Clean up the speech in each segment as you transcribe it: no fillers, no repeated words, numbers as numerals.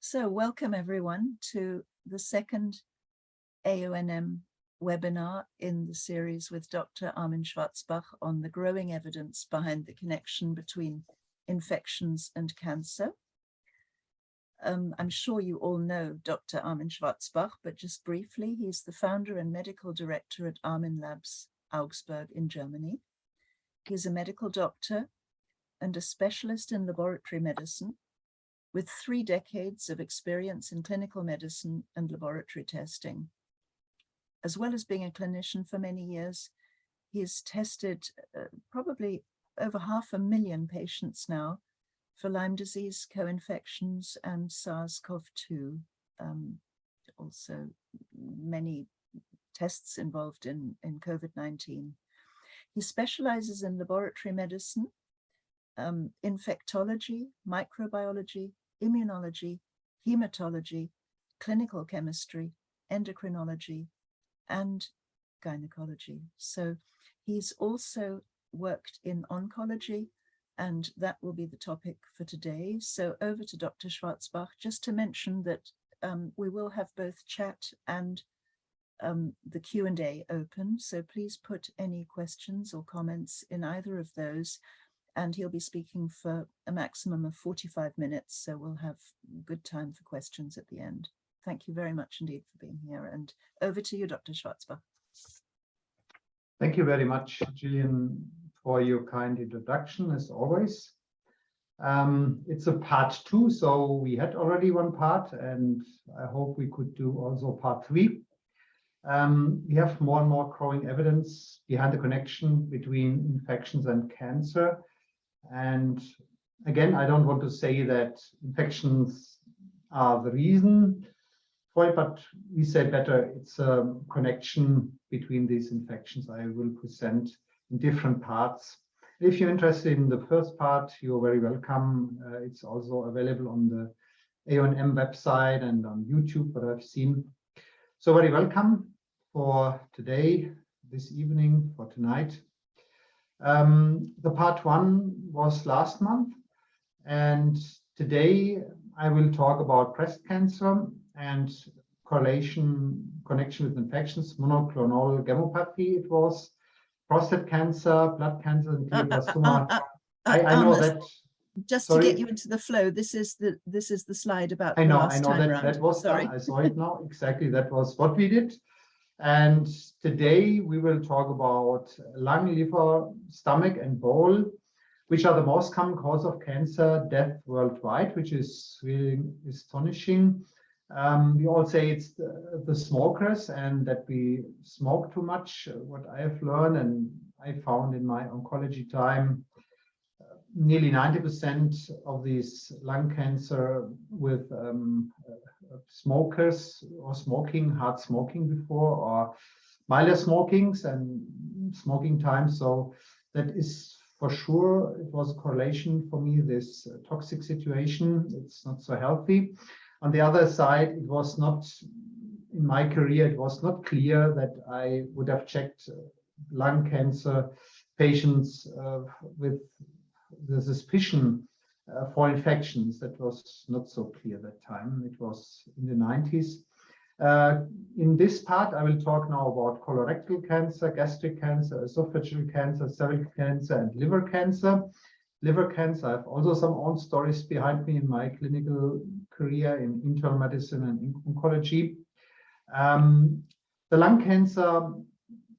So welcome everyone to the second AONM webinar in the series with Dr. Armin Schwarzbach on the growing evidence behind the connection between infections and cancer. I'm sure you all know Dr. Armin Schwarzbach, but just briefly, he's the founder and medical director at Armin Labs Augsburg in Germany. He's a medical doctor and a specialist in laboratory medicine with 3 decades of experience in clinical medicine and laboratory testing. As well as being a clinician for many years, he's tested probably over 500,000 patients now for Lyme disease, co-infections, and SARS-CoV-2. Also many tests involved in COVID-19. He specializes in laboratory medicine, infectology, microbiology, immunology, hematology, clinical chemistry, endocrinology, and gynecology. So he's also worked in oncology, and that will be the topic for today. So over to Dr. Schwarzbach, just to mention that we will have both chat and the Q&A open. So please put any questions or comments in either of those, and he'll be speaking for a maximum of 45 minutes. So we'll have good time for questions at the end. Thank you very much indeed for being here. And over to you, Dr. Schwarzbach. Thank you very much, Gillian, for your kind introduction, as always. It's a part 2, so we had already one part, and I hope we could do also part 3. We have more and more growing evidence behind the connection between infections and cancer. And again, I don't want to say that infections are the reason for it, but we say better it's a connection between these infections I will present in different parts. If you're interested in the first part, you're very welcome. It's also available on the AONM website and on YouTube, what I've seen. So very welcome for today, this evening, for tonight. The part 1 was last month, and today I will talk about breast cancer and connection with infections, monoclonal gammopathy it was, prostate cancer, blood cancer, and glioblastoma. I know that. Just to get you into the flow, this is the slide about I know that was done. I saw it now. Exactly, that was what we did. And today we will talk about lung, liver, stomach, and bowel, which are the most common cause of cancer death worldwide, which is really astonishing. We all say it's the smokers and that we smoke too much. What I have learned and I found in my oncology time, nearly 90% of these lung cancer with smokers or hard smoking before, or milder smokings and smoking time. So that is for sure, it was a correlation for me, this toxic situation. It's not so healthy. On the other side, it was not, in my career, it was not clear that I would have checked lung cancer patients with the suspicion for infections. That was not so clear that time. It was in the 90s. In this part, I will talk now about colorectal cancer, gastric cancer, esophageal cancer, cervical cancer, and liver cancer. Liver cancer, I have also some own stories behind me in my clinical career in internal medicine and in oncology. The lung cancer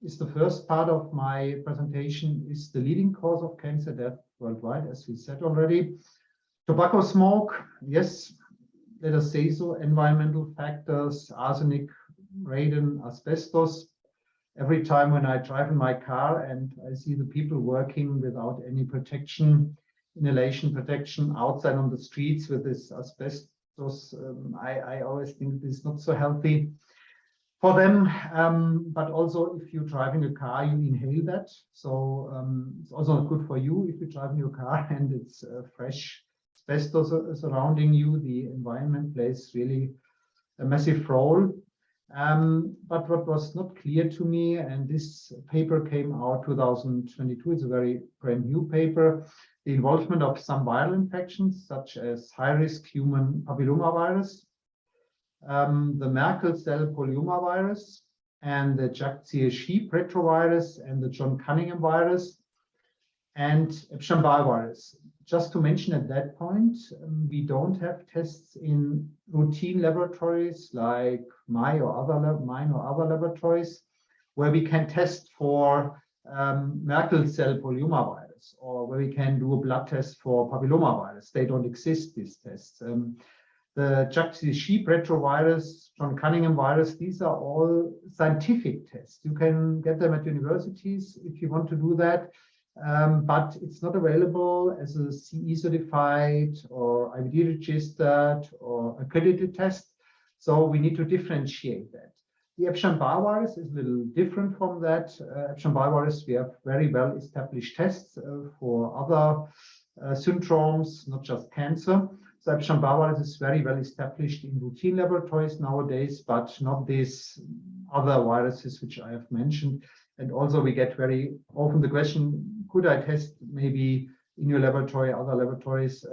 is the first part of my presentation, is the leading cause of cancer death worldwide, as we said already. Tobacco smoke, yes, let us say so. Environmental factors, arsenic, radon, asbestos. Every time when I drive in my car and I see the people working without any protection, inhalation protection outside on the streets with this asbestos, I always think this is not so healthy for them. But also if you're driving a car, you inhale that. So it's also not good for you if you drive in your car and it's fresh asbestos surrounding you. The environment plays really a massive role. But what was not clear to me, and this paper came out 2022, it's a very brand new paper, the involvement of some viral infections, such as high-risk human papillomavirus, the Merkel cell polyomavirus, and the JAK-CHE retrovirus, and the John Cunningham virus, and Epstein-Barr virus. Just to mention at that point, we don't have tests in routine laboratories like mine or other laboratories where we can test for Merkel cell polyomavirus, or where we can do a blood test for papillomavirus. They don't exist, these tests. The JAK-CHE retrovirus, John Cunningham virus, these are all scientific tests. You can get them at universities if you want to do that. But it's not available as a CE certified or IVD registered or accredited test. So we need to differentiate that. The Epstein-Barr virus is a little different from that. Epstein-Barr virus, we have very well established tests for other syndromes, not just cancer. So Epstein-Barr virus is very well established in routine laboratories nowadays, but not these other viruses which I have mentioned. And also we get very often the question, could I test maybe in your laboratory, other laboratories,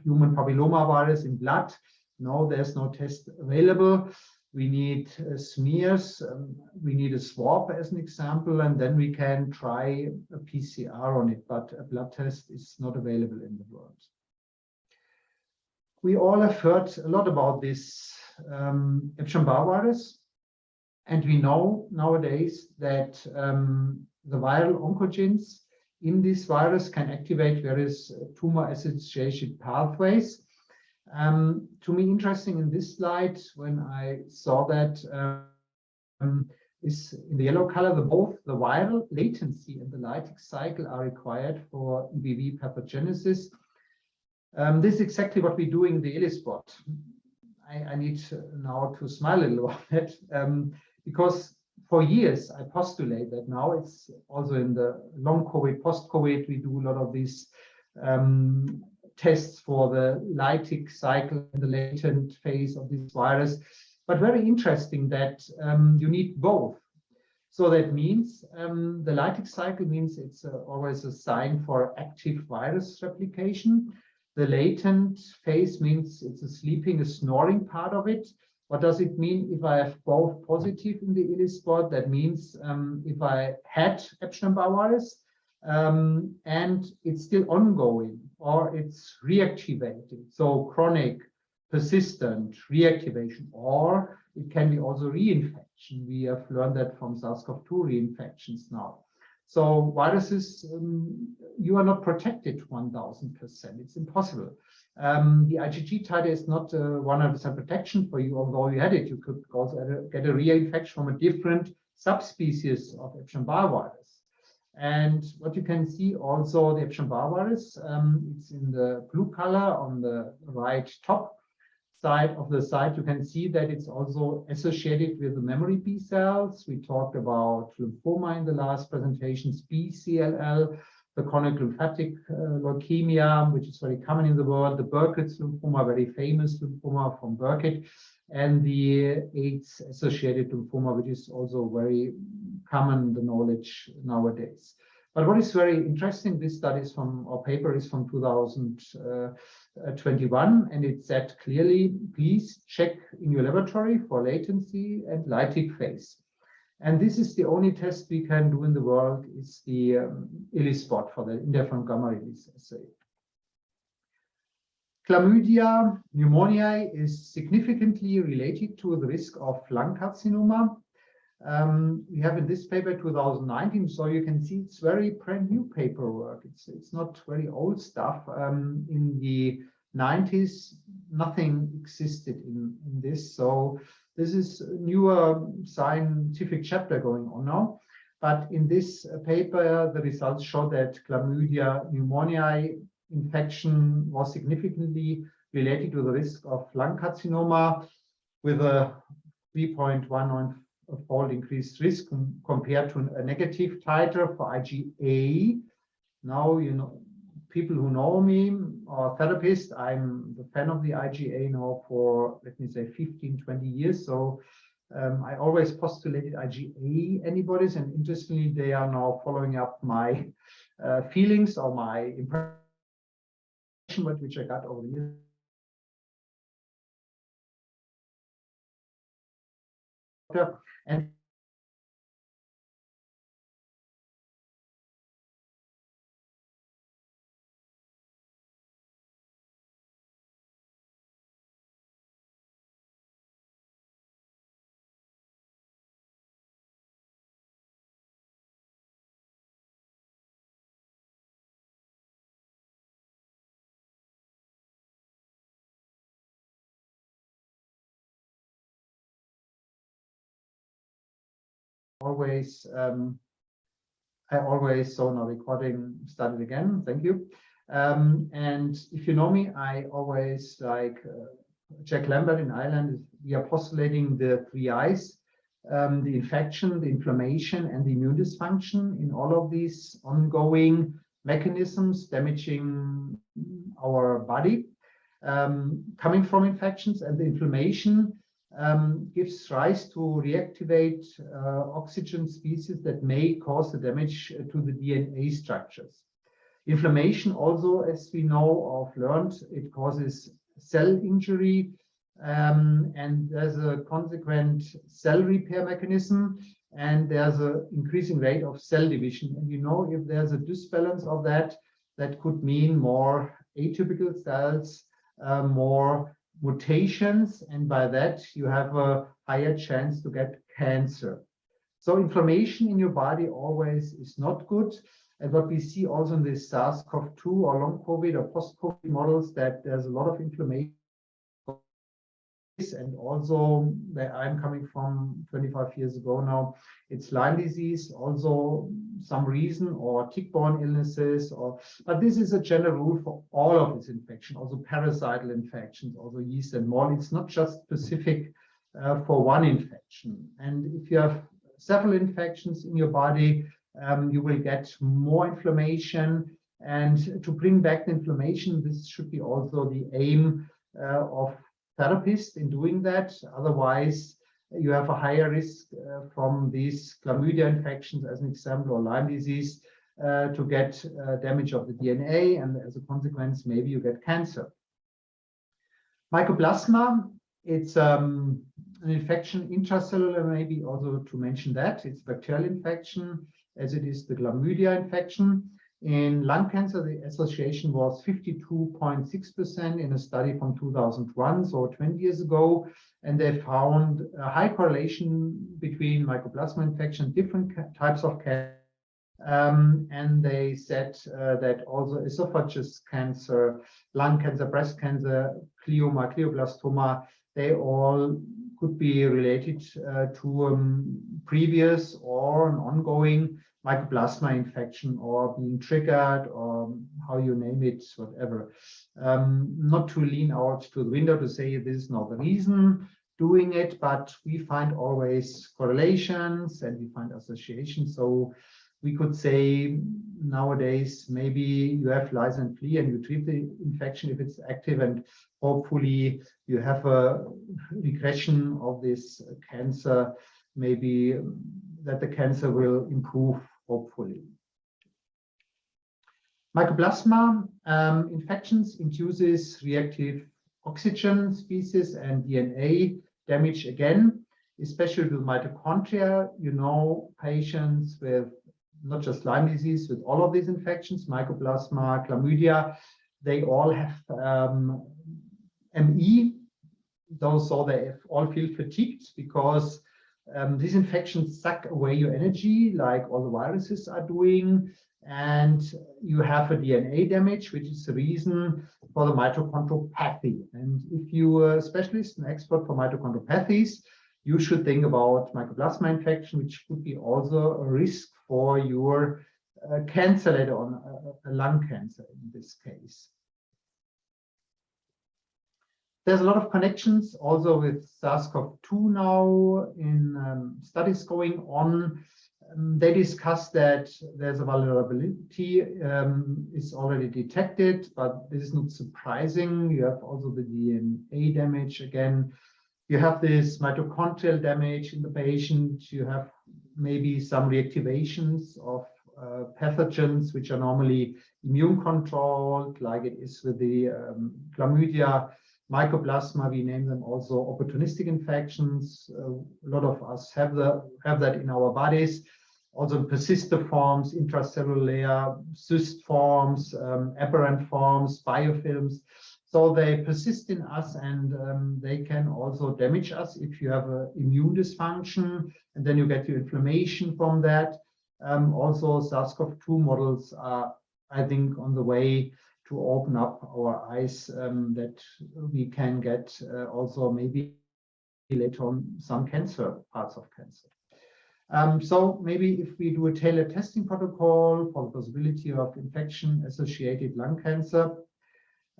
human papillomavirus in blood? No, there's no test available. We need smears, we need a swab as an example, and then we can try a PCR on it, but a blood test is not available in the world. We all have heard a lot about this Epstein-Barr virus. And we know nowadays that the viral oncogenes in this virus can activate various tumor associated pathways. To me, interesting in this slide, when I saw that, is in the yellow color, both the viral latency and the lytic cycle are required for EBV pathogenesis. This is exactly what we do in the ELISpot. I need now to smile a little about that. Because for years I postulate that now it's also in the long COVID, post-COVID, we do a lot of these tests for the lytic cycle and the latent phase of this virus. But very interesting that you need both. So that means the lytic cycle means it's always a sign for active virus replication. The latent phase means it's a sleeping, a snoring part of it. What does it mean if I have both positive in the ELISpot? That means if I had Epstein-Barr virus and it's still ongoing or it's reactivated, so chronic, persistent reactivation, or it can be also reinfection. We have learned that from SARS-CoV-2 reinfections now. So viruses, you are not protected 1000%. It's impossible. The IgG titer is not 100% protection for you, although you had it. You could also get a reinfection from a different subspecies of Epstein-Barr virus. And what you can see also, the Epstein-Barr virus, it's in the blue color on the right top side of the slide. You can see that it's also associated with the memory B cells. We talked about lymphoma in the last presentations, BCLL, the chronic lymphatic leukemia, which is very common in the world, the Burkitt's lymphoma, very famous lymphoma from Burkitt, and the AIDS-associated lymphoma, which is also very common, the knowledge nowadays. But what is very interesting, this study is from, our paper is from 2021, and it said clearly, please check in your laboratory for latency and lytic phase. And this is the only test we can do in the world, is the ELISpot for the interferon gamma release assay. Chlamydia pneumoniae is significantly related to the risk of lung carcinoma. We have in this paper 2019, so you can see it's very brand new paperwork. It's not very old stuff. In the 90s, nothing existed in this. So this is a newer scientific chapter going on now. But in this paper, the results show that Chlamydia pneumoniae infection was significantly related to the risk of lung carcinoma, with a 3.19-fold increased risk compared to a negative titer for IgA. Now, you know, people who know me or therapists, I'm the fan of the IgA now for, let me say, 15, 20 years. So I always postulated IgA antibodies, and interestingly, they are now following up my feelings or my impression, which I got over the years. And always, I always saw now recording started again. Thank you. And if you know me, I always like Jack Lambert in Ireland. We are postulating the 3 I's: the infection, the inflammation, and the immune dysfunction in all of these ongoing mechanisms damaging our body, coming from infections. And the inflammation gives rise to reactivate oxygen species that may cause the damage to the DNA structures. Inflammation also, as we know or learned, it causes cell injury, and there's a consequent cell repair mechanism, and there's an increasing rate of cell division. And you know, if there's a disbalance of that, that could mean more atypical cells, more mutations, and by that you have a higher chance to get cancer. So inflammation in your body always is not good. And what we see also in this SARS-CoV-2 or long COVID or post-COVID models, that there's a lot of inflammation. And also where I'm coming from 25 years ago now, it's Lyme disease, also some reason, or tick-borne illnesses, or but this is a general rule for all of these infections, also parasital infections, also yeast and mold. It's not just specific for one infection. And if you have several infections in your body, you will get more inflammation. And to bring back the inflammation, this should be also the aim of therapists in doing that. Otherwise, you have a higher risk from these chlamydia infections, as an example, or Lyme disease, to get damage of the DNA, and as a consequence, maybe you get cancer. Mycoplasma, it's an infection intracellular, maybe also to mention that. It's a bacterial infection, as it is the chlamydia infection. In lung cancer, the association was 52.6% in a study from 2001, so 20 years ago. And they found a high correlation between mycoplasma infection, different types of cancer. And they said that also esophagus cancer, lung cancer, breast cancer, glioma, glioblastoma, they all could be related to previous or an ongoing mycoplasma infection, or being triggered, or how you name it, whatever. Not to lean out to the window to say this is not the reason doing it, but we find always correlations and we find associations. So we could say nowadays, maybe you have lyse and flee and you treat the infection if it's active, and hopefully you have a regression of this cancer, maybe that the cancer will improve, hopefully. Mycoplasma infections induces reactive oxygen species and DNA damage again, especially with mitochondria. You know, patients with not just Lyme disease, with all of these infections, mycoplasma, chlamydia, they all have ME. So they all feel fatigued because these infections suck away your energy, like all the viruses are doing, and you have a DNA damage, which is the reason for the mitochondriopathy. And if you are a specialist and expert for mitochondriopathies, you should think about mycoplasma infection, which could be also a risk for your cancer later on, lung cancer in this case. There's a lot of connections also with SARS-CoV-2 now in studies going on. They discussed that there's a vulnerability is already detected, but this is not surprising. You have also the DNA damage again. you have this mitochondrial damage in the patient. You have maybe some reactivations of pathogens which are normally immune controlled, like it is with the chlamydia, mycoplasma. We name them also opportunistic infections. A lot of us have that in our bodies. Also persistent forms, intracellular, cyst forms, aberrant forms, biofilms. So they persist in us, and they can also damage us if you have an immune dysfunction, and then you get your inflammation from that. Also, SARS-CoV-2 models are, I think, on the way to open up our eyes, that we can get also maybe later on some cancer, parts of cancer. So maybe if we do a tailored testing protocol for the possibility of infection-associated lung cancer,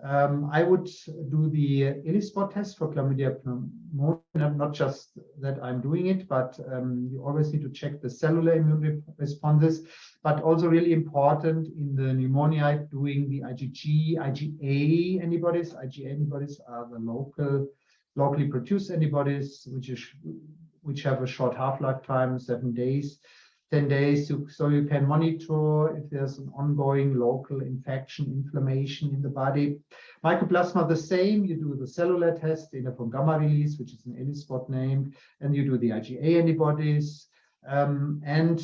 I would do the ELISpot test for chlamydia pneumonia. Not just that I'm doing it, but you always need to check the cellular immune responses, but also really important in the pneumonia, doing the IgG, IgA antibodies. IgA antibodies are the locally produced antibodies, which have a short half-life time, 7 days, 10 days, so you can monitor if there's an ongoing local infection, inflammation in the body. Mycoplasma, the same. You do the cellular test, interferon gamma release, which is an ELISpot named, and you do the IgA antibodies. And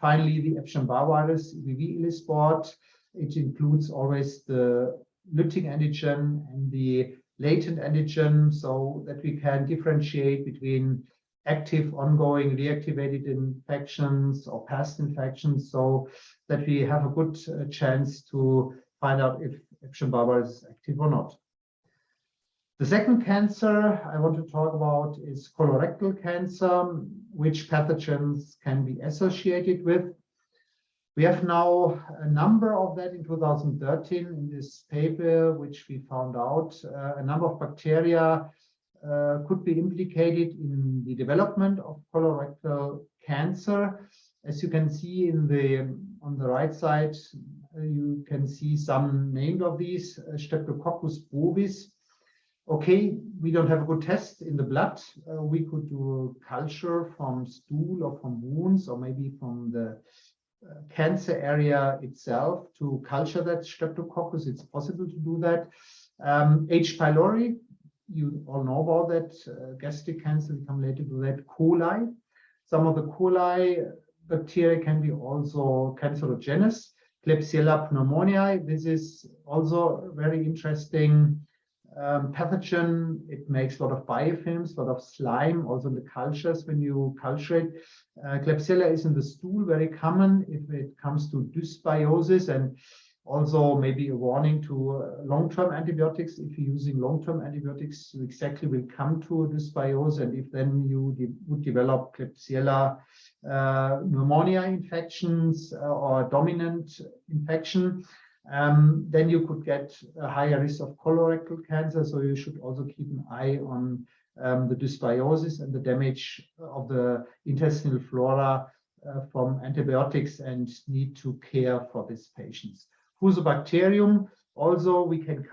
finally, the Epstein-Barr virus, EBV ELISpot. It includes always the lytic antigen and the latent antigen, so that we can differentiate between active, ongoing, reactivated infections or past infections, so that we have a good chance to find out if Epstein-Barr virus is active or not. The second cancer I want to talk about is colorectal cancer, which pathogens can be associated with. We have now a number of that in 2013 in this paper, which we found out a number of bacteria could be implicated in the development of colorectal cancer. As you can see on the right side, you can see some named of these, Streptococcus bovis. Okay, we don't have a good test in the blood. We could do a culture from stool or from wounds, or maybe from the cancer area itself to culture that Streptococcus. It's possible to do that. H. pylori, you all know about that, gastric cancer, we come later to that. Coli, some of the coli bacteria can be also cancerogenous. Klebsiella pneumoniae, this is also very interesting pathogen. It makes a lot of biofilms, a lot of slime, also in the cultures when you culture it. Klebsiella is in the stool, very common if it comes to dysbiosis, and also maybe a warning to long-term antibiotics. If you're using long-term antibiotics, you exactly will come to dysbiosis, and if then you would develop Klebsiella pneumonia infections or dominant infection, then you could get a higher risk of colorectal cancer. So you should also keep an eye on the dysbiosis and the damage of the intestinal flora from antibiotics, and need to care for these patients. Fusobacterium, also we could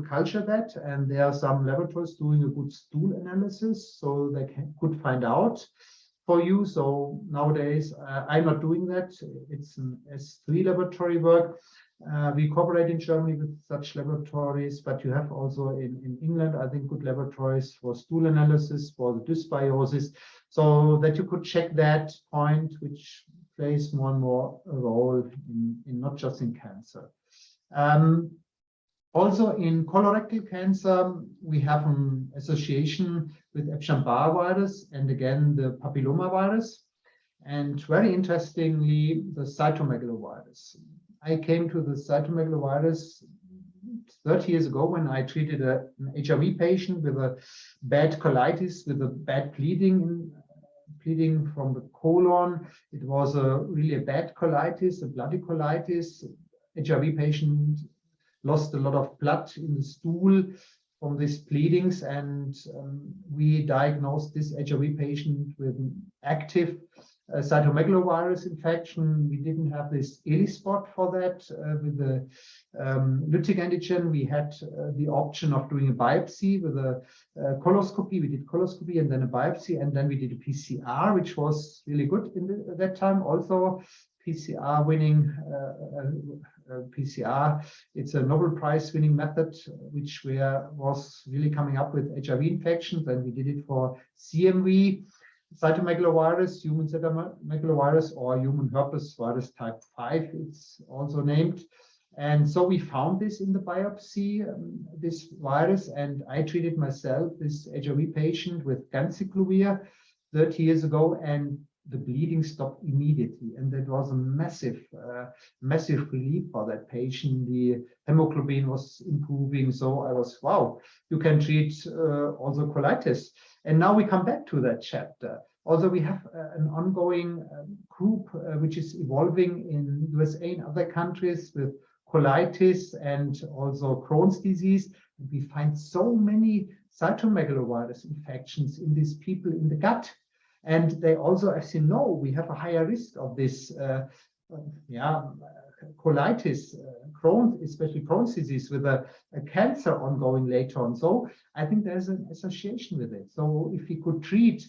culture that, and there are some laboratories doing a good stool analysis, so they could find out for you. So nowadays I'm not doing that. It's an S3 laboratory work. We cooperate in Germany with such laboratories, but you have also in England, I think, good laboratories for stool analysis for the dysbiosis, so that you could check that point, which plays more and more a role in not just in cancer. Also in colorectal cancer, we have an association with Epstein-Barr virus and again the papillomavirus, and very interestingly, the cytomegalovirus. I came to the cytomegalovirus 30 years ago when I treated an HIV patient with a bad colitis, with a bad bleeding from the colon. It was really a bad colitis, a bloody colitis. HIV patient lost a lot of blood in the stool from these bleedings, and we diagnosed this HIV patient with an active cytomegalovirus infection. We didn't have this ELISpot for that. With the lytic antigen, we had the option of doing a biopsy with a coloscopy. We did coloscopy and then a biopsy, and then we did a PCR, which was really good at that time. Also, PCR winning PCR. It's a Nobel Prize winning method, which was really coming up with HIV infections, and we did it for CMV, cytomegalovirus, human cytomegalovirus, or human herpes virus type 5, it's also named. And so we found this in the biopsy, this virus, and I treated myself, this HIV patient, with ganciclovir 30 years ago, and the bleeding stopped immediately, and that was a massive relief for that patient. The hemoglobin was improving, so I was, wow, you can treat also colitis. And now we come back to that chapter. Also, we have an ongoing group which is evolving in USA and other countries with colitis and also Crohn's disease. We find so many cytomegalovirus infections in these people in the gut. And they also, as you know, we have a higher risk of this colitis, Crohn's, especially Crohn's disease, with a cancer ongoing later on. So I think there's an association with it. So if we could treat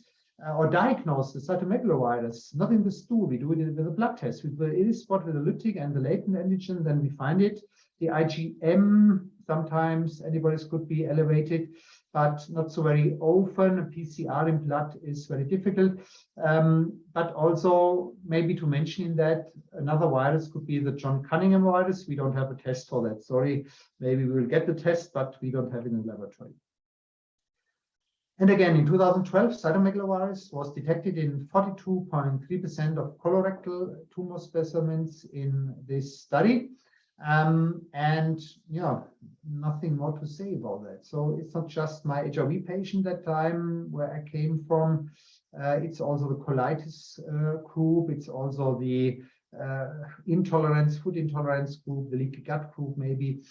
or diagnose the cytomegalovirus, not in the stool, we do it with a blood test, with the ELISpot, with the lytic and the latent antigen, then we find it. The IgM, sometimes antibodies could be elevated, but not so very often. A PCR in blood is very difficult. But also, maybe to mention in that, another virus could be the John Cunningham virus. We don't have a test for that. Sorry, maybe we will get the test, but we don't have it in the laboratory. And again, in 2012, cytomegalovirus was detected in 42.3% of colorectal tumor specimens in this study. And yeah, nothing more to say about that. So it's not just my HIV patient that time where I came from. It's also the colitis group. It's also the intolerance, food intolerance group, the leaky gut group, maybe.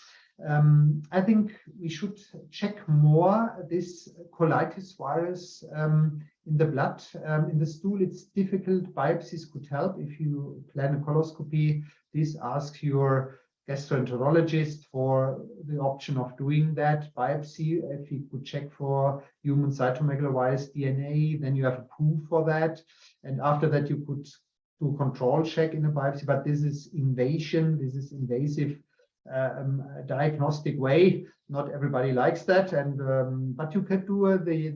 I think we should check more this colitis virus in the blood. In the stool, it's difficult. Biopsies could help. If you plan a coloscopy, please ask your gastroenterologist for the option of doing that biopsy. If you could check for human cytomegalovirus DNA, then you have a proof for that. And after that, you could do control check in a biopsy. But this is invasion. This is invasive diagnostic way. Not everybody likes that. And but you can do the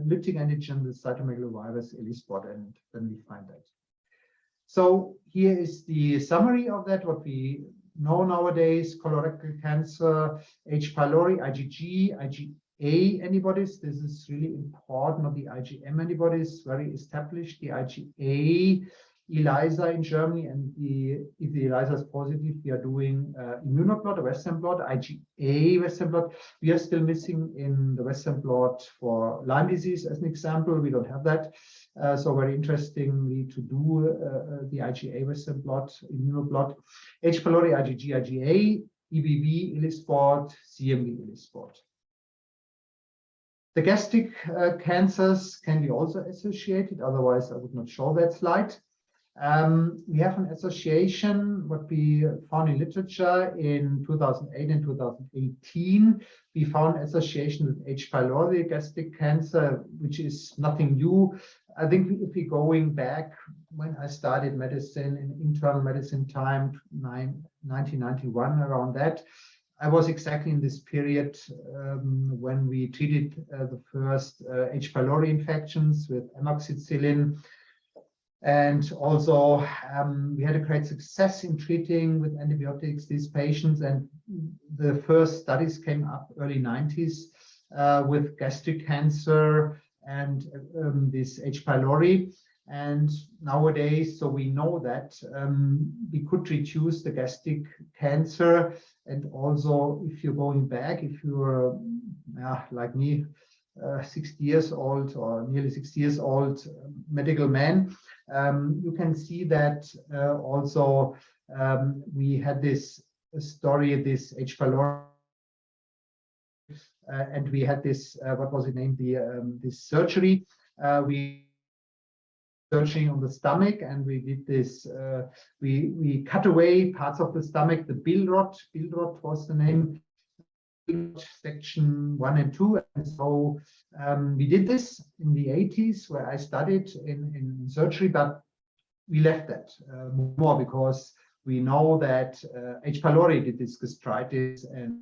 lytic antigen, the cytomegalovirus ELISpot, and then we find that. So here is the summary of that. What we know nowadays: colorectal cancer, H. pylori, IgG, IgA antibodies. This is really important. Not the IgM antibodies, very established. The IgA, ELISA in Germany, and if the ELISA is positive, we are doing immunoblot, a Western blot, IgA Western blot. We are still missing in the Western blot for Lyme disease, as an example. We don't have that. So very interestingly to do the IgA Western blot, immunoblot, H. pylori, IgG, IgA, EBV ELISpot, CMV ELISpot. The gastric cancers can be also associated. Otherwise, I would not show that slide. We have an association, what we found in literature in 2008 and 2018. We found association with H. pylori gastric cancer, which is nothing new. I think if we're going back when I started medicine, in internal medicine time, 1991, around that, I was exactly in this period when we treated the first H. pylori infections with amoxicillin. And also, we had a great success in treating with antibiotics these patients. And the first studies came up early 90s with gastric cancer and this H. pylori. And nowadays, so we know that we could reduce the gastric cancer. And also, if you're going back, if you're like me, 60 years old or nearly 60 years old medical man, you can see that also we had this story, this H. pylori, and we had this, what was it named, this surgery. We searching on the stomach, and we did this. We cut away parts of the stomach. The Billrod was the name. Section 1 and 2. And so we did this in the 80s, where I studied in surgery, but we left that more because we know that H. pylori did this gastritis and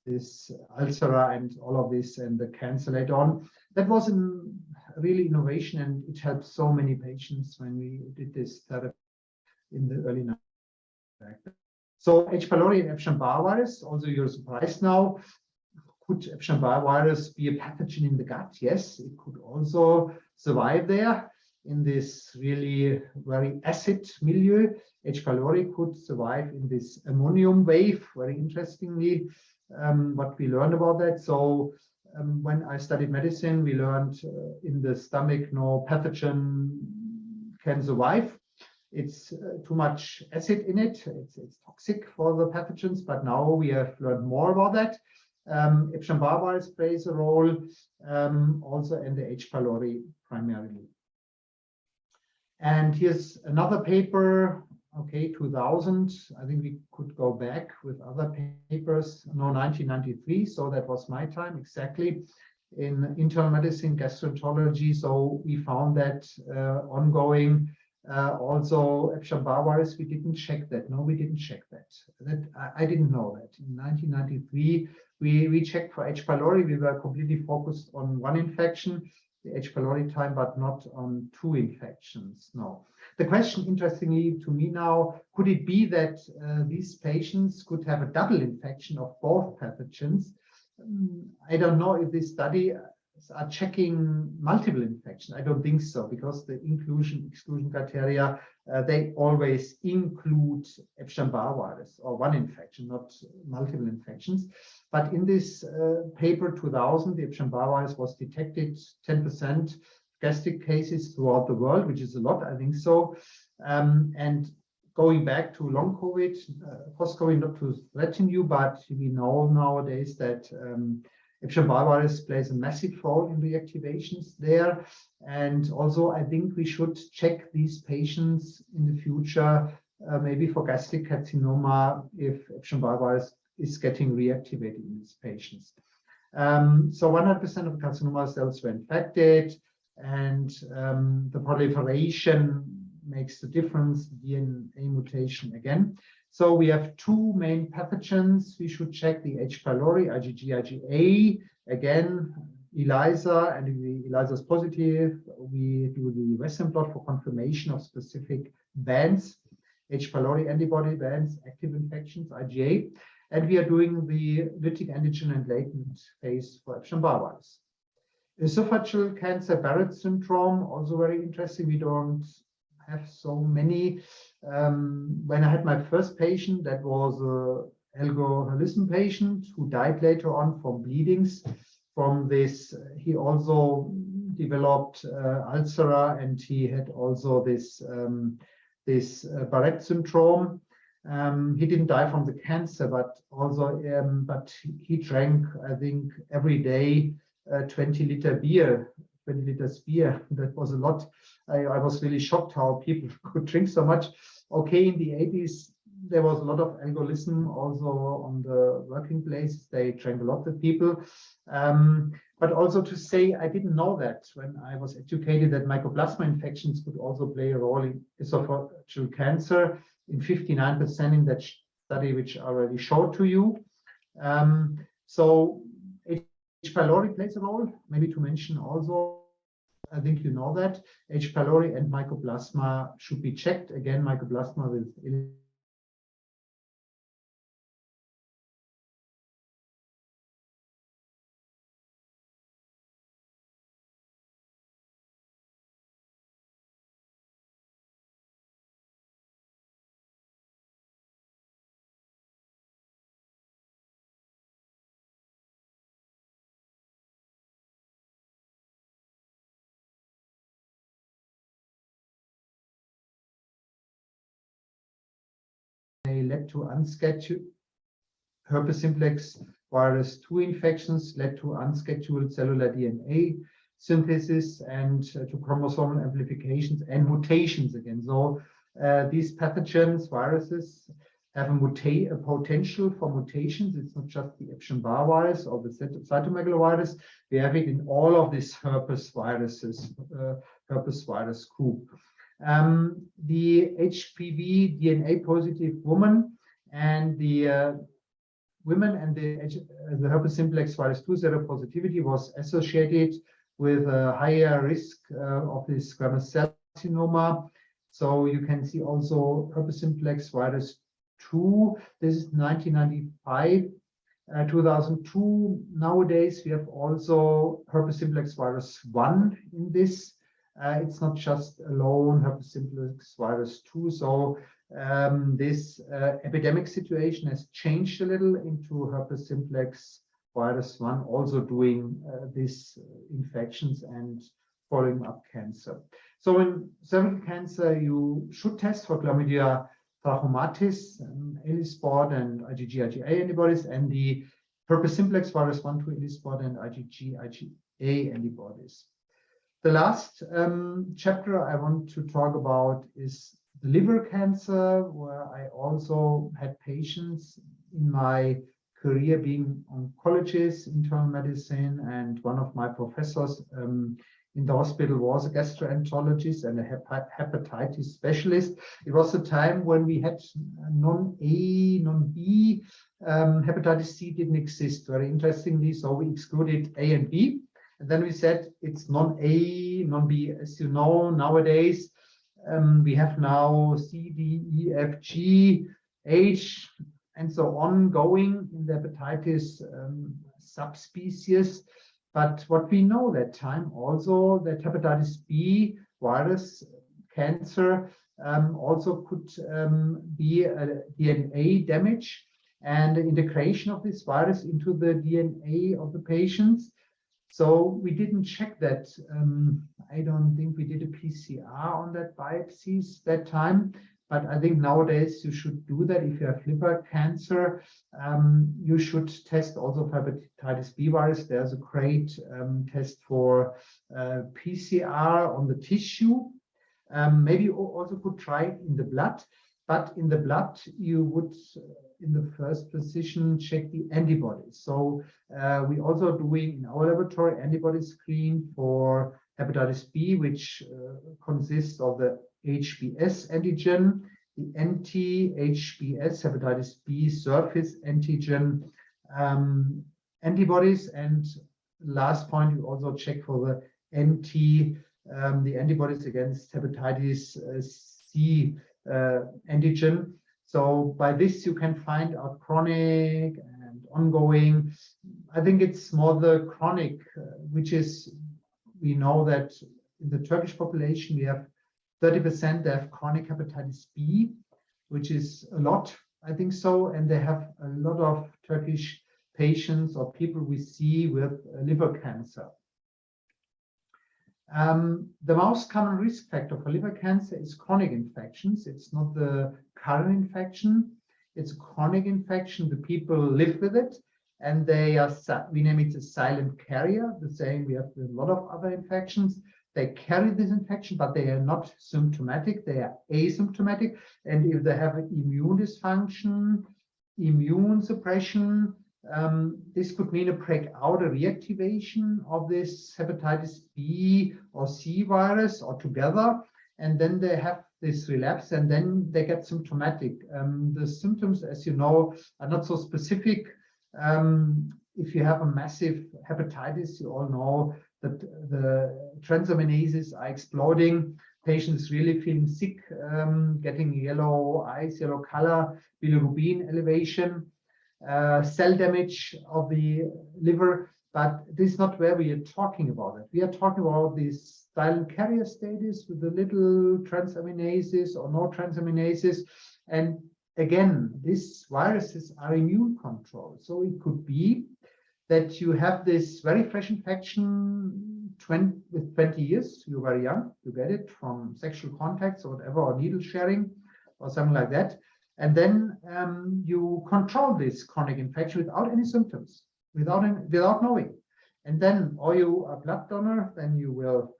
this ulcer and all of this and the cancer later on. That was really innovation, and it helped so many patients when we did this therapy in the early 90s. So H. pylori and Epstein-Barr virus, also you're surprised now. Could Epstein-Barr virus be a pathogen in the gut? Yes, it could also survive there in this really very acid milieu. H. pylori could survive in this ammonium wave, very interestingly, what we learned about that. So when I studied medicine, we learned in the stomach, no pathogen can survive. It's too much acid in it. It's toxic for the pathogens, but now we have learned more about that. Epstein-Barr virus plays a role, also in the H. pylori primarily. And here's another paper, okay, 2000. I think we could go back with other papers. No, 1993. So that was my time exactly in internal medicine, gastroenterology. So we found that ongoing. Also, Epstein-Barr virus, we didn't check that. No, we didn't check that. I didn't know that. In 1993, we checked for H. pylori. We were completely focused on one infection, the H. pylori time, but not on two infections. No. The question, interestingly to me now, could it be that these patients could have a double infection of both pathogens? I don't know if this study are checking multiple infections. I don't think so, because the inclusion-exclusion criteria, they always include Epstein-Barr virus or one infection, not multiple infections. But in this paper 2000, the Epstein-Barr virus was detected 10% gastric cases throughout the world, which is a lot, I think so. And going back to long COVID, post-COVID, not to threaten you, but we know nowadays that Epstein-Barr virus plays a massive role in reactivations there. And also, I think we should check these patients in the future, maybe for gastric carcinoma, if Epstein-Barr virus is getting reactivated in these patients. So 100% of carcinoma cells were infected, and the proliferation makes the difference, DNA mutation again. So we have two main pathogens. We should check the H. pylori, IgG, IgA. Again, ELISA, and if the ELISA is positive, we do the Western blot for confirmation of specific bands, H. pylori antibody bands, active infections, IgA. And we are doing the lytic antigen and latent phase for Epstein-Barr virus. Esophageal cancer, Barrett syndrome, also very interesting. We don't have so many. When I had my first patient, that was a alcoholism patient who died later on from bleedings. From this, he also developed ulcer, and he had also this Barrett syndrome. He didn't die from the cancer, but also but he drank, I think, every day 20-liter beer. 20 liters beer. That was a lot. I was really shocked how people could drink so much. Okay, in the 80s, there was a lot of alcoholism also on the working place. They drank a lot of people. But also to say, I didn't know that when I was educated that mycoplasma infections could also play a role in esophageal cancer in 59% in that study, which I already showed to you. So H. pylori plays a role, maybe to mention also, I think you know that H. pylori and mycoplasma should be checked. Again, mycoplasma with led to unscheduled herpes simplex virus 2 infections, led to unscheduled cellular DNA synthesis and to chromosomal amplifications and mutations again. So these pathogens, viruses, have a potential for mutations. It's not just the Epstein-Barr virus or the cytomegalovirus. We have it in all of these herpes viruses, herpes virus group. The HPV DNA positive woman and the women and the herpes simplex virus 2 seropositivity was associated with a higher risk of this squamous cell carcinoma. So you can see also herpes simplex virus 2. This is 1995, 2002. Nowadays we have also herpes simplex virus 1 in this. It's not just alone herpes simplex virus 2. So this epidemic situation has changed a little into herpes simplex virus 1, also doing these infections and following up cancer. So in cervical cancer, you should test for chlamydia trachomatis, ELISpot and IgG/IgA antibodies, and the herpes simplex virus 1, 2 ELISpot and IgG/IgA antibodies. The last chapter I want to talk about is the liver cancer, where I also had patients in my career being oncologist, internal medicine, and one of my professors in the hospital was a gastroenterologist and a hepatitis specialist. It was a time when we had non-A, non-B. Hepatitis C didn't exist, very interestingly, so we excluded A and B. And then we said it's non-A, non-B. As you know, nowadays, we have now C, D, E, F, G, H, and so on going in the hepatitis subspecies. But what we know that time also that hepatitis B virus cancer also could be a DNA damage and the integration of this virus into the DNA of the patients. So we didn't check that. I don't think we did a PCR on that biopsies that time, but I think nowadays you should do that. If you have liver cancer, you should test also for hepatitis B virus. There's a great test for PCR on the tissue. Maybe you also could try it in the blood, but in the blood you would, in the first position, check the antibodies. So we also doing in our laboratory antibody screen for hepatitis B, which consists of the HBs antigen, the anti-HBs hepatitis B surface antigen antibodies, and last point, you also check for the the antibodies against hepatitis C antigen. So by this you can find out chronic and ongoing. I think it's more the chronic, which is, we know that in the Turkish population we have 30% they have chronic hepatitis B, which is a lot, I think so, and they have a lot of Turkish patients or people we see with liver cancer. The most common risk factor for liver cancer is chronic infections. It's not the current infection, it's a chronic infection. The people live with it and they are, we name it a silent carrier, the same we have with a lot of other infections. They carry this infection, but they are not symptomatic, they are asymptomatic. And if they have an immune dysfunction, immune suppression, this could mean a breakout, a reactivation of this hepatitis B or C virus or together, and then they have this relapse and then they get symptomatic. The symptoms, as you know, are not so specific. If you have a massive hepatitis, you all know that the transaminases are exploding. Patients really feeling sick, getting yellow eyes, yellow color, bilirubin elevation, cell damage of the liver. But this is not where we are talking about it. We are talking about this silent carrier status with the little transaminases or no transaminases. And again, these viruses are immune controlled. So it could be that you have this very fresh infection with 20 years, you're very young, you get it from sexual contacts or whatever, or needle sharing or something like that. And then you control this chronic infection without any symptoms, without knowing. And then, are you a blood donor? Then you will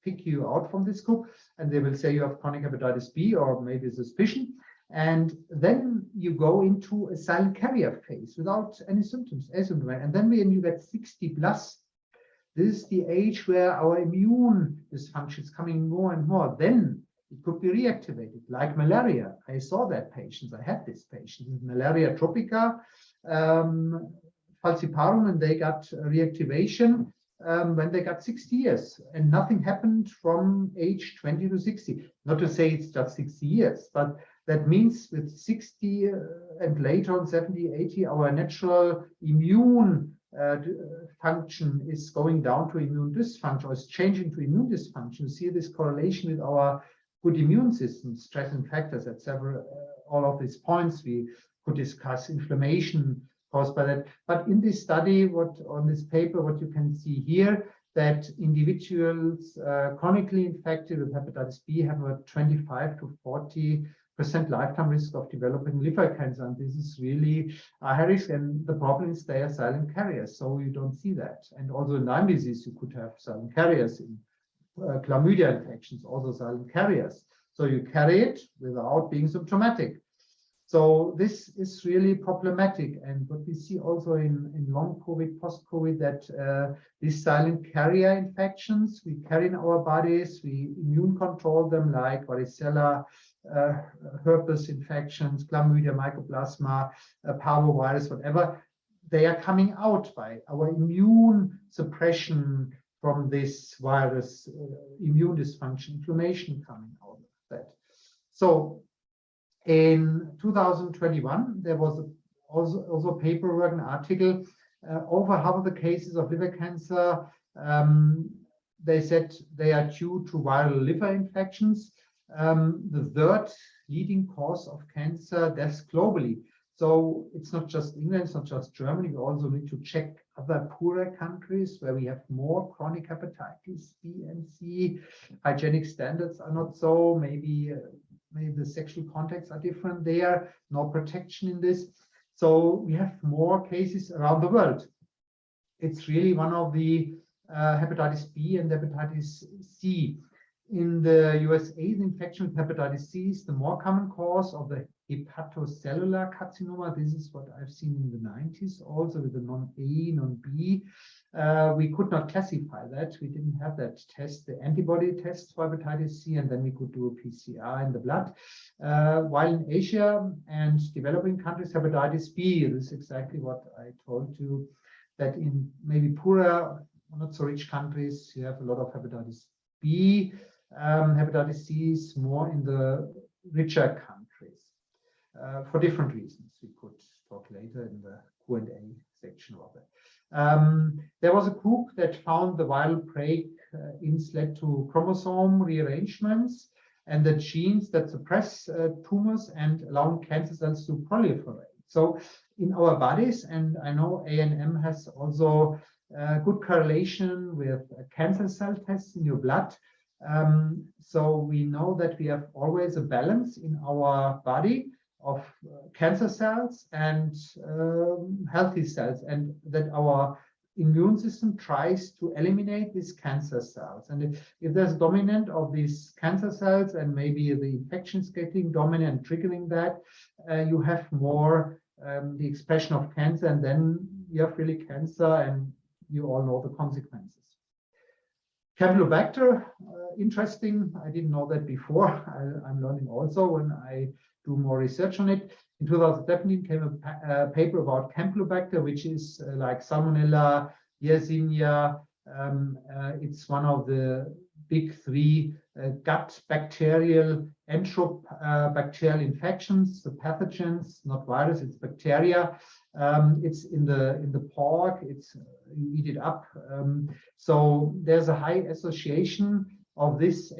pick you out from this group, and they will say you have chronic hepatitis B or maybe suspicion. And then you go into a silent carrier phase without any symptoms, asymptomatic. And then when you get 60 plus, this is the age where our immune dysfunction is coming more and more. Then it could be reactivated, like malaria. I saw that patients. I had this patient with malaria tropica, falciparum, and they got reactivation when they got 60 years, and nothing happened from age 20 to 60. Not to say it's just 60 years, but that means with 60 and later on 70, 80, our natural immune function is going down to immune dysfunction, or is changing to immune dysfunction. You see this correlation with our good immune system, stress and factors at several, all of these points. We could discuss inflammation caused by that. But in this study, what on this paper, what you can see here, that individuals chronically infected with hepatitis B have a 25 to 40% lifetime risk of developing liver cancer. And this is really a high risk. And the problem is they are silent carriers, so you don't see that. And also in Lyme disease, you could have silent carriers. In chlamydia infections, also silent carriers. So you carry it without being symptomatic. So this is really problematic. And what we see also in long COVID, post-COVID, that these silent carrier infections we carry in our bodies, we immune control them, like varicella, herpes infections, chlamydia, mycoplasma, parvovirus, whatever. They are coming out by our immune suppression from this virus, immune dysfunction, inflammation coming out of that. So in 2021, there was also paperwork, an article, over half of the cases of liver cancer, they said they are due to viral liver infections. The third leading cause of cancer deaths globally. So it's not just England, it's not just Germany. We also need to check other poorer countries where we have more chronic hepatitis B and C. Hygienic standards are not so. Maybe the sexual contacts are different there. No protection in this. So we have more cases around the world. It's really one of the hepatitis B and hepatitis C. In the USA, the infection with hepatitis C is the more common cause of the hepatocellular carcinoma. This is what I've seen in the 90s, also with the non-A, non-B. We could not classify that. We didn't have that test, the antibody test for hepatitis C, and then we could do a PCR in the blood. While in Asia and developing countries, hepatitis B, this is exactly what I told you, that in maybe poorer, not so rich countries, you have a lot of hepatitis B. Hepatitis C is more in the richer countries for different reasons. We could talk later in the Q&A section of it. There was a group that found the viral break ins led to chromosome rearrangements and the genes that suppress tumors and allow cancer cells to proliferate. So in our bodies, and I know A&M has also good correlation with cancer cell tests in your blood. So we know that we have always a balance in our body of cancer cells and healthy cells, and that our immune system tries to eliminate these cancer cells. And if there's dominant of these cancer cells and maybe the infection is getting dominant, triggering that, you have more the expression of cancer, and then you have really cancer, and you all know the consequences. Campylobacter, interesting. I didn't know that before. I'm learning also when I do more research on it. In 2017 came a paper about Campylobacter, which is like Salmonella, Yersinia. It's one of the big three gut bacterial enterobacterial infections, the pathogens, not virus, it's bacteria. It's in the pork, it's you eat it up. So there's a high association of this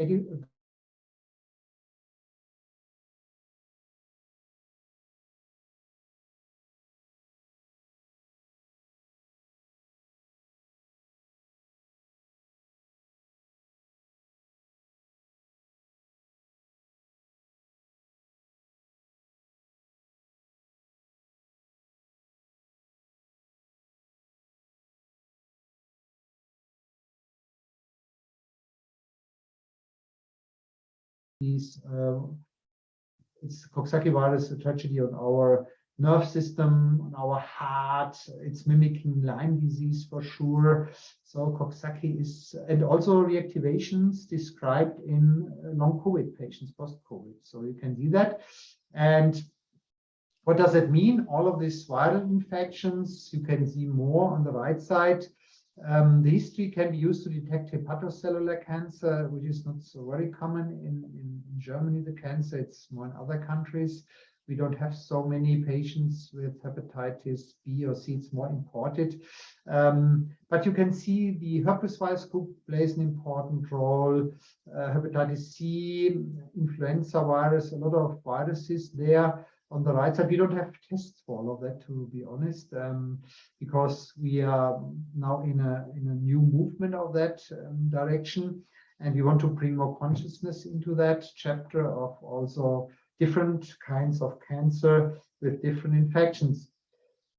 these. It's 𝐃𝐄𝐒 virus, a tragedy on our nerve system, on our heart. It's mimicking Lyme disease for sure. So 𝐃𝐄𝐒 is, and also reactivations described in long COVID patients, post-COVID. So you can see that. And what does it mean? All of these viral infections, you can see more on the right side. The history can be used to detect hepatocellular cancer, which is not so very common in Germany, the cancer. It's more in other countries. We don't have so many patients with hepatitis B or C. It's more imported. But you can see the herpes virus group plays an important role. Hepatitis C, influenza virus, a lot of viruses there. On the right side, we don't have tests for all of that, to be honest, because we are now in a new movement of that direction, and we want to bring more consciousness into that chapter of also different kinds of cancer with different infections.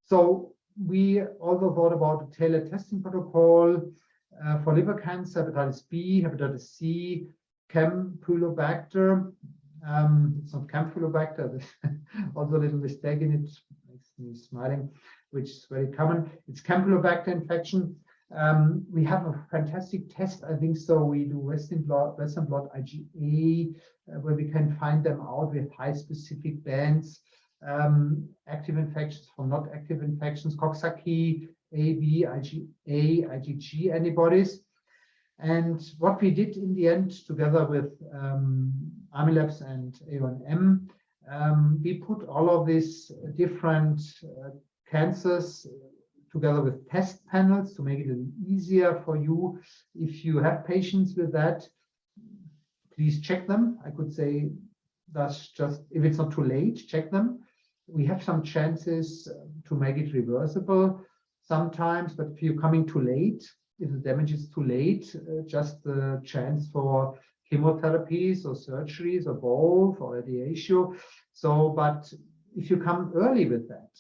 So we also thought about a tailored testing protocol for liver cancer, hepatitis B, hepatitis C, Campylobacter. It's not Campylobacter, there's also a little mistake in it, makes me smiling, which is very common. It's Campylobacter infection. We have a fantastic test, I think so. We do Western blot IgA, where we can find them out with high specific bands, active infections from not active infections, Coxsackie, AB, IgA, IgG antibodies. And what we did in the end, together with Army Labs and A1M, we put all of these different cancers together with test panels to make it easier for you. If you have patients with that, please check them. I could say that's just, if it's not too late, check them. We have some chances to make it reversible sometimes, but if you're coming too late, if the damage is too late, just the chance for chemotherapies or surgeries or both or radiation. So, but if you come early with that,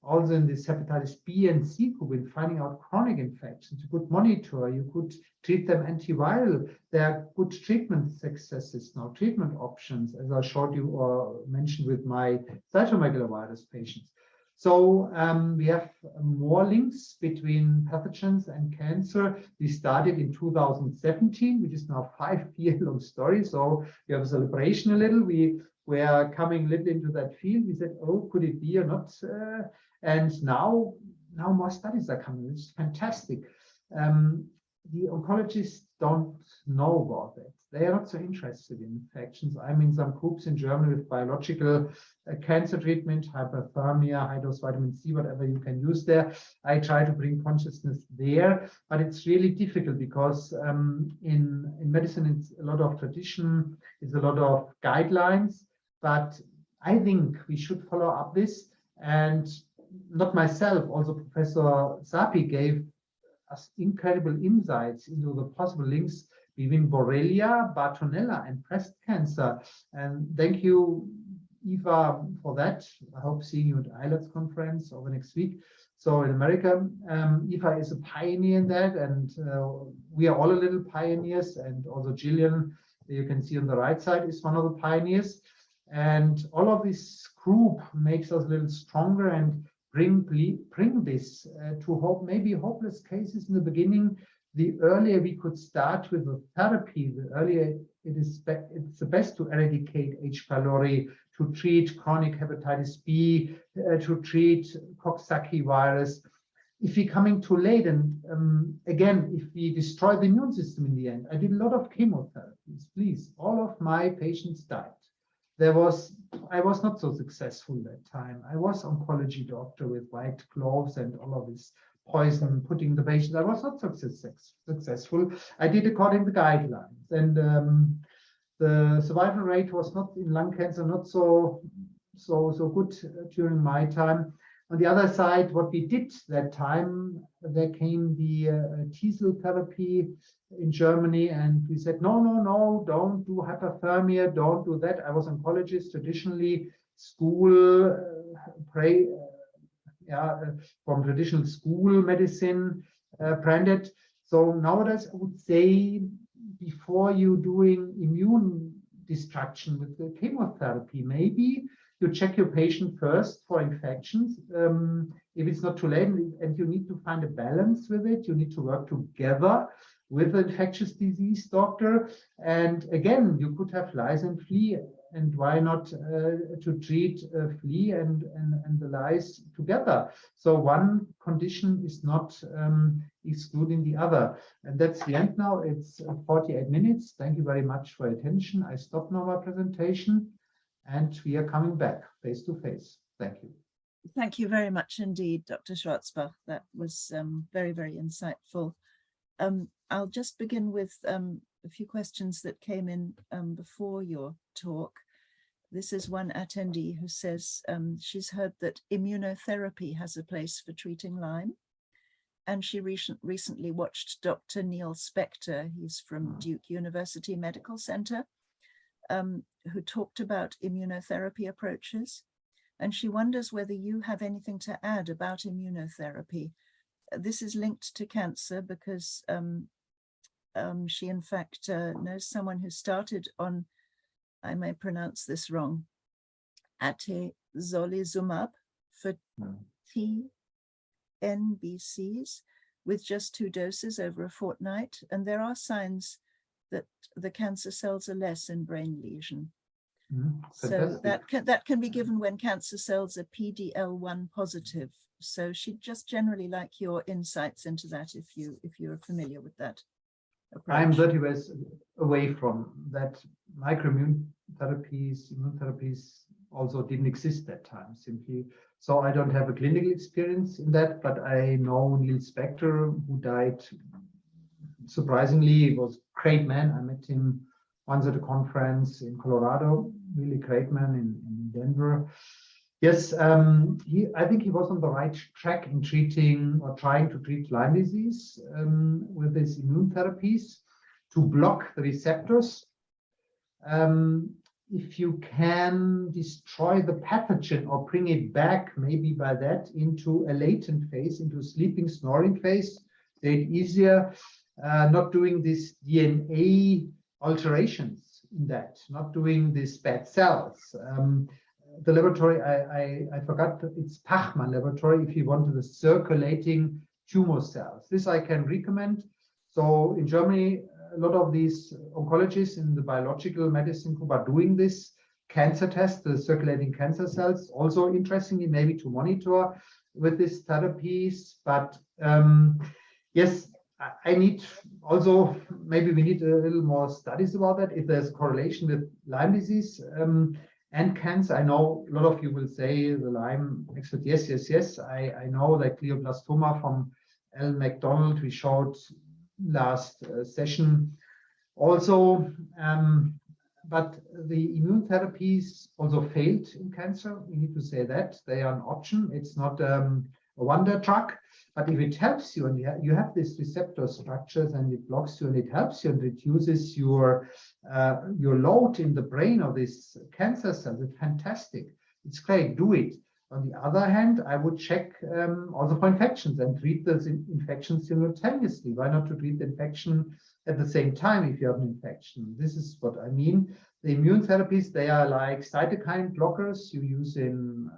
also in this hepatitis B and C group, in finding out chronic infections, you could monitor, you could treat them antiviral. There are good treatment successes now, treatment options, as I showed you or mentioned with my cytomegalovirus patients. So we have more links between pathogens and cancer. We started in 2017, which is now a 5-year-long story. So we have a celebration a little. We were coming a little into that field. We said, oh, could it be or not? And now more studies are coming, which is fantastic. The oncologists don't know about that. They are not so interested in infections. I'm in some groups in Germany with biological cancer treatment, hyperthermia, high-dose vitamin C, whatever you can use there. I try to bring consciousness there, but it's really difficult because in medicine, it's a lot of tradition, it's a lot of guidelines, but I think we should follow up this. And not myself, also Professor Sapi gave us incredible insights into the possible links between Borrelia, Bartonella, and breast cancer. And thank you, Eva, for that. I hope seeing you at ILAT's conference over next week. So in America, Eva is a pioneer in that, and we are all a little pioneers. And also Gillian, you can see on the right side, is one of the pioneers. And all of this group makes us a little stronger and bring this to hope, maybe hopeless cases in the beginning. The earlier we could start with the therapy, the earlier it's the best to eradicate H. pylori, to treat chronic hepatitis B, to treat Coxsackie virus. If we're coming too late, and again, if we destroy the immune system in the end, I did a lot of chemotherapies, please, all of my patients died. I was not so successful that time. I was oncology doctor with white gloves and all of this poison putting the patient. I was not successful. I did according to the guidelines, and the survival rate was not in lung cancer, not so good during my time. On the other side, what we did that time, there came the T-cell therapy in Germany, and we said, no, don't do hyperthermia, don't do that. I was an oncologist, traditionally school, from traditional school medicine, branded. So nowadays, I would say, before you doing immune destruction with the chemotherapy. Maybe you check your patient first for infections. If it's not too late and you need to find a balance with it, you need to work together with the infectious disease doctor. And again, you could have lice and flea, and why not to treat flea and the lice together? So one condition is not excluding the other. And that's the end now. It's 48 minutes. Thank you very much for your attention. I stop now my presentation, and we are coming back face to face. Thank you. Thank you very much indeed, Dr. Schwarzbach. That was very, very insightful. I'll just begin with a few questions that came in before your talk. This is one attendee who says she's heard that immunotherapy has a place for treating Lyme. And she recently watched Dr. Neil Spector, he's from Duke University Medical Center, who talked about immunotherapy approaches. And she wonders whether you have anything to add about immunotherapy. This is linked to cancer because she in fact knows someone who started on, I may pronounce this wrong, atezolizumab for TNBCs with just 2 doses over a fortnight. And there are signs that the cancer cells are less in brain lesion. So that can be given when cancer cells are PD-L1 positive. So she'd just generally like your insights into that if you're familiar with that approach. I'm 30 years away from that. Microimmune therapies, immunotherapies also didn't exist that time simply. So I don't have a clinical experience in that, but I know Neil Spector, who died surprisingly. He was a great man. I met him once at a conference in Colorado, really great man in Denver. Yes, I think he was on the right track in treating or trying to treat Lyme disease with his immune therapies to block the receptors. If you can destroy the pathogen or bring it back, maybe by that, into a latent phase, into a sleeping, snoring phase, it's easier, not doing this DNA alterations in that, not doing these bad cells. The laboratory, I forgot, it's Pachmann laboratory, if you wanted the circulating tumor cells. This I can recommend. So in Germany, a lot of these oncologists in the biological medicine group are doing this cancer test, the circulating cancer cells. Also interestingly, maybe to monitor with these therapies. But yes, I need also, maybe we need a little more studies about that, if there's a correlation with Lyme disease and cancer. I know a lot of you will say the Lyme expert, yes. I know that glioblastoma from L. McDonald we showed last session also, but the immune therapies also failed in cancer. We need to say that they are an option. It's not a wonder drug, but if it helps you and you have these receptor structures and it blocks you and it helps you and reduces your load in the brain of these cancer cells, it's fantastic. It's great, do it. On the other hand, I would check also for infections and treat those infections simultaneously. Why not to treat the infection at the same time if you have an infection? This is what I mean. The immune therapies, they are like cytokine blockers you use in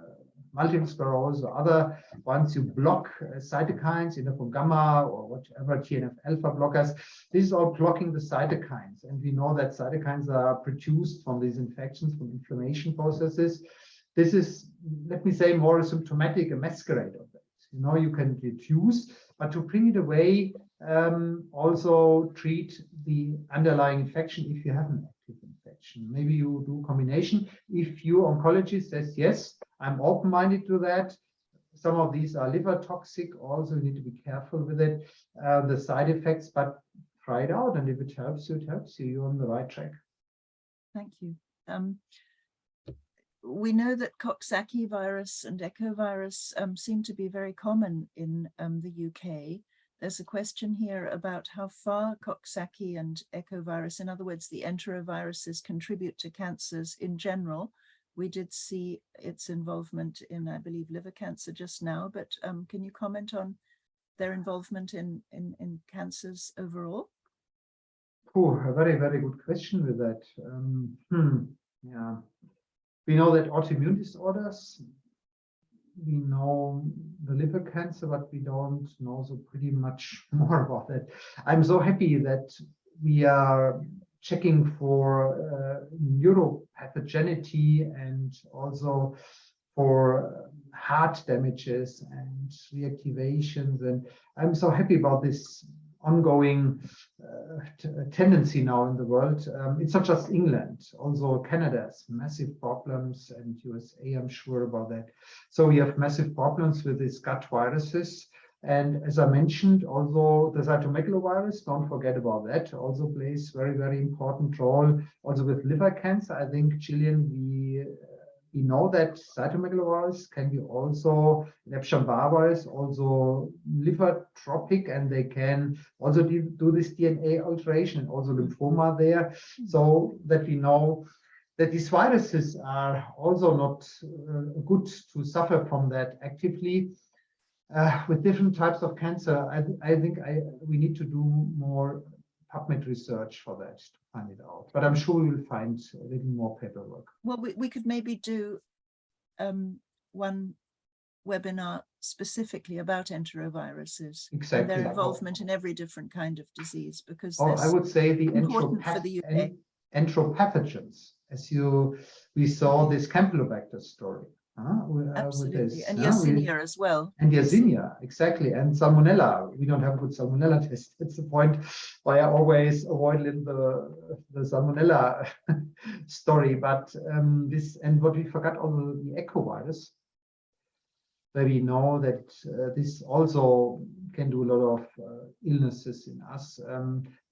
multiple sclerosis or other ones. You block cytokines, interferon gamma or whatever, TNF-alpha blockers. This is all blocking the cytokines. And we know that cytokines are produced from these infections, from inflammation processes. This is, let me say, more symptomatic, a masquerade of that. You know, you can reduce, but to bring it away, also treat the underlying infection if you have an active infection. Maybe you do a combination. If your oncologist says, yes, I'm open-minded to that. Some of these are liver toxic. Also, you need to be careful with it, the side effects, but try it out. And if it helps you, it helps you. You're on the right track. Thank you. We know that Coxsackie virus and echovirus seem to be very common in the UK. There's a question here about how far Coxsackie and echovirus, in other words, the enteroviruses, contribute to cancers in general. We did see its involvement in, I believe, liver cancer just now, but can you comment on their involvement in cancers overall? A very, very good question with that. Yeah. We know that autoimmune disorders, we know the liver cancer, but we don't know so pretty much more about that. I'm so happy that we are checking for neuropathogenity and also for heart damages and reactivations. And I'm so happy about this ongoing tendency now in the world. It's not just England, also Canada has massive problems, and USA, I'm sure about that. So we have massive problems with these gut viruses. And as I mentioned, also the cytomegalovirus, don't forget about that, also plays very, very important role. Also with liver cancer, I think, Gillian, we know that cytomegalovirus can be also, Epstein-Barr virus, also liver tropic, and they can also do this DNA alteration and also lymphoma there. So that we know that these viruses are also not good to suffer from that actively. With different types of cancer, I think we need to do more PubMed research for that to find it out. But I'm sure we will find a little more paperwork. Well, we could maybe do one webinar specifically about enteroviruses and their involvement in every different kind of disease, because I would say the important for the UK. Entropathogens, we saw this Campylobacter story. Absolutely, and Yersinia as well. And Yersinia, exactly, and Salmonella. We don't have a good Salmonella test. That's the point why I always avoid the Salmonella story. But this, and what we forgot, also the echovirus, where we know that this also can do a lot of illnesses in us.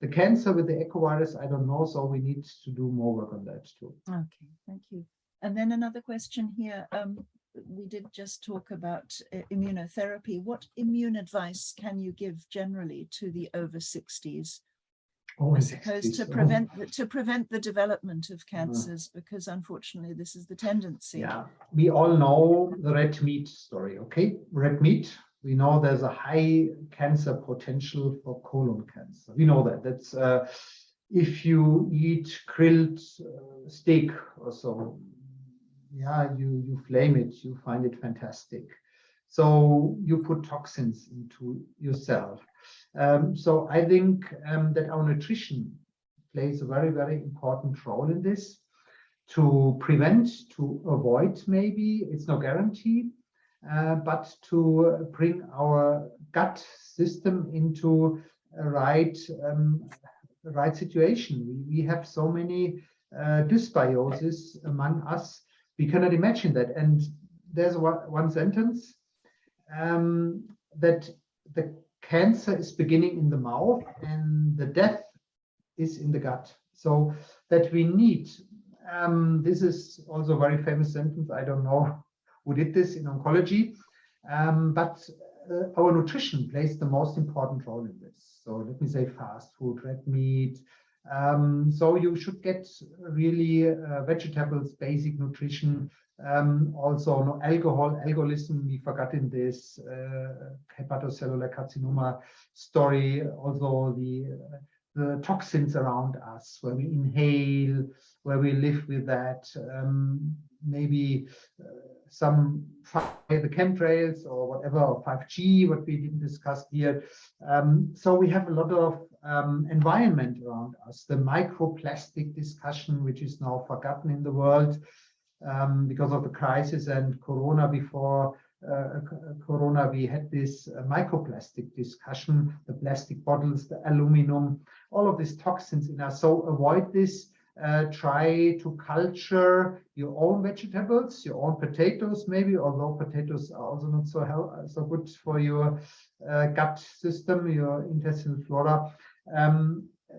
The cancer with the echovirus, I don't know, so we need to do more work on that too. Okay, thank you. And then another question here. We did just talk about immunotherapy. What immune advice can you give generally to the over 60s? I suppose to prevent the development of cancers, because unfortunately this is the tendency. Yeah, we all know the red meat story. Okay, red meat. We know there's a high cancer potential for colon cancer. We know that. That's if you eat grilled steak or so. Yeah, you flame it, you find it fantastic. So you put toxins into yourself. So I think that our nutrition plays a very, very important role in this, to prevent, to avoid, maybe, it's no guarantee, but to bring our gut system into a right situation. We have so many dysbiosis among us. We cannot imagine that. And there's one sentence that the cancer is beginning in the mouth and the death is in the gut. So that we need, this is also a very famous sentence. I don't know who did this in oncology, but our nutrition plays the most important role in this. So let me say fast food, red meat. So you should get really vegetables, basic nutrition, also no alcohol, alcoholism, we forgot in this hepatocellular carcinoma story, also the toxins around us, where we inhale, where we live with that, maybe some the chemtrails or whatever, or 5G, what we didn't discuss here. So we have a lot of environment around us, the microplastic discussion, which is now forgotten in the world because of the crisis and Corona. Before Corona, we had this microplastic discussion, the plastic bottles, the aluminum, all of these toxins in us. So avoid this. Try to culture your own vegetables, your own potatoes, maybe, although potatoes are also not so good for your gut system, your intestinal flora.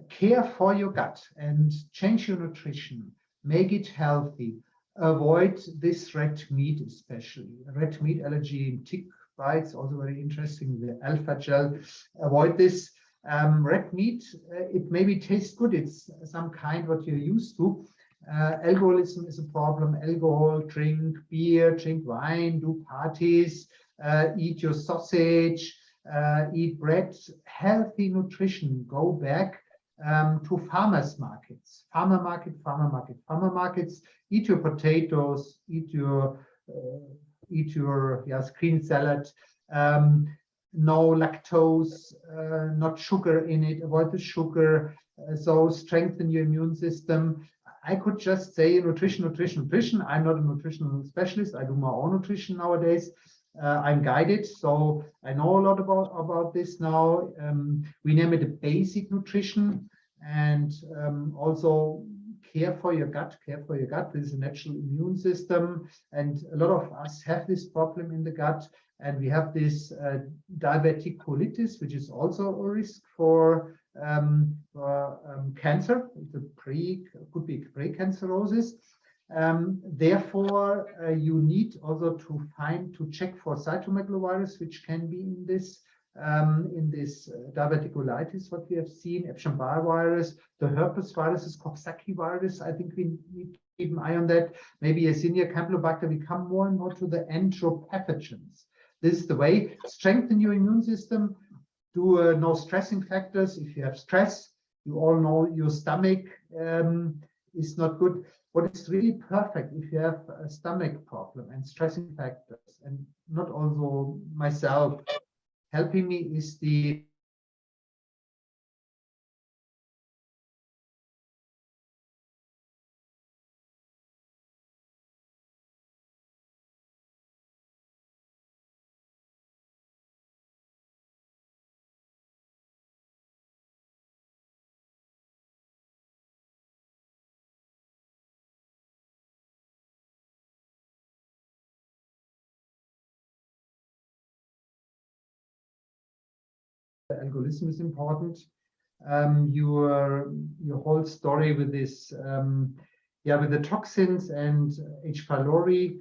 Care for your gut and change your nutrition, make it healthy. Avoid this red meat, especially red meat allergy in tick bites, also very interesting, the alpha gel. Avoid this. Red meat, it maybe tastes good, it's some kind what you're used to. Alcoholism is a problem. Alcohol, drink beer, drink wine, do parties, eat your sausage, eat bread. Healthy nutrition, go back to farmers markets. Farmer markets. Eat your potatoes, eat your green salad. No lactose, not sugar in it. Avoid the sugar. So strengthen your immune system. I could just say nutrition. I'm not a nutritional specialist. I do my own nutrition nowadays. I'm guided, so I know a lot about this now. We name it a basic nutrition, and also care for your gut. This is a natural immune system, and a lot of us have this problem in the gut, and we have this diabetic colitis, which is also a risk for cancer. Could be precancerosis. Therefore, you need also to check for cytomegalovirus, which can be in this diabetic colitis, what we have seen, Epstein-Barr virus, the herpes viruses, Coxsackie virus. I think we need to keep an eye on that. Maybe Yersinia campylobacter. We come more and more to the entropathogens. This is the way. Strengthen your immune system. Do no stressing factors. If you have stress, you all know your stomach is not good. What is really perfect if you have a stomach problem and stressing factors, and not also myself, helping me is the alcoholism is important. Your whole story with this, with the toxins and H. pylori,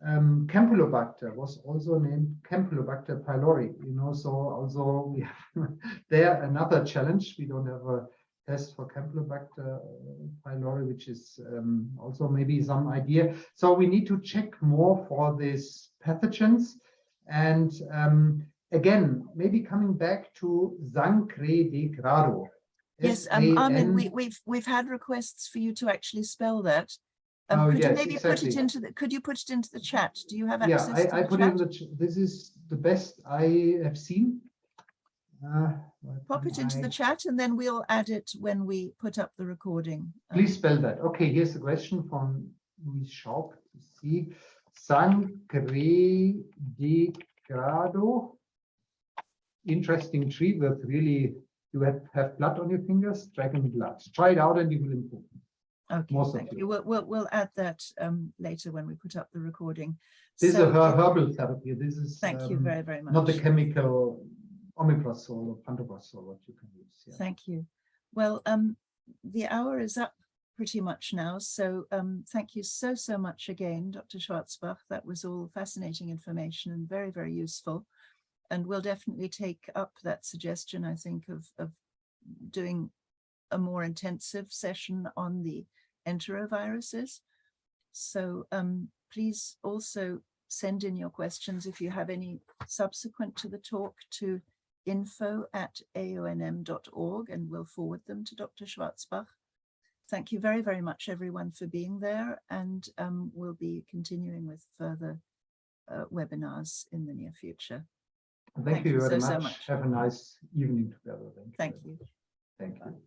Campylobacter was also named Campylobacter pylori. So also we have there another challenge. We don't have a test for Campylobacter pylori, which is also maybe some idea. So we need to check more for these pathogens. And again, maybe coming back to Sancre de Grado. Yes, Armin, we've had requests for you to actually spell that. Could you maybe put it into the? Could you put it into the chat? Do you have access? Yeah, to I the put chat? it in the. This is the best I have seen. Pop it into the chat, and then we'll add it when we put up the recording. Please spell that. Okay, here's the question from Louis Schaub. See, Sancre de Grado. Interesting tree with really, you have blood on your fingers, dragon blood. Try it out and you will improve. Okay, thank you. We'll add that later when we put up the recording. This is a herbal therapy. This is thank you very, very much. Not the chemical omeprazole or pantoprazole what you can use. Yeah. Thank you. Well, the hour is up pretty much now, so thank you so much again, Dr. Schwarzbach. That was all fascinating information and very, very useful. And we'll definitely take up that suggestion, I think, of doing a more intensive session on the enteroviruses. So please also send in your questions if you have any subsequent to the talk to info@aonm.org, and we'll forward them to Dr. Schwarzbach. Thank you very, very much, everyone, for being there, and we'll be continuing with further webinars in the near future. Thank you very so much. Have a nice evening together. Thank you. Thank you.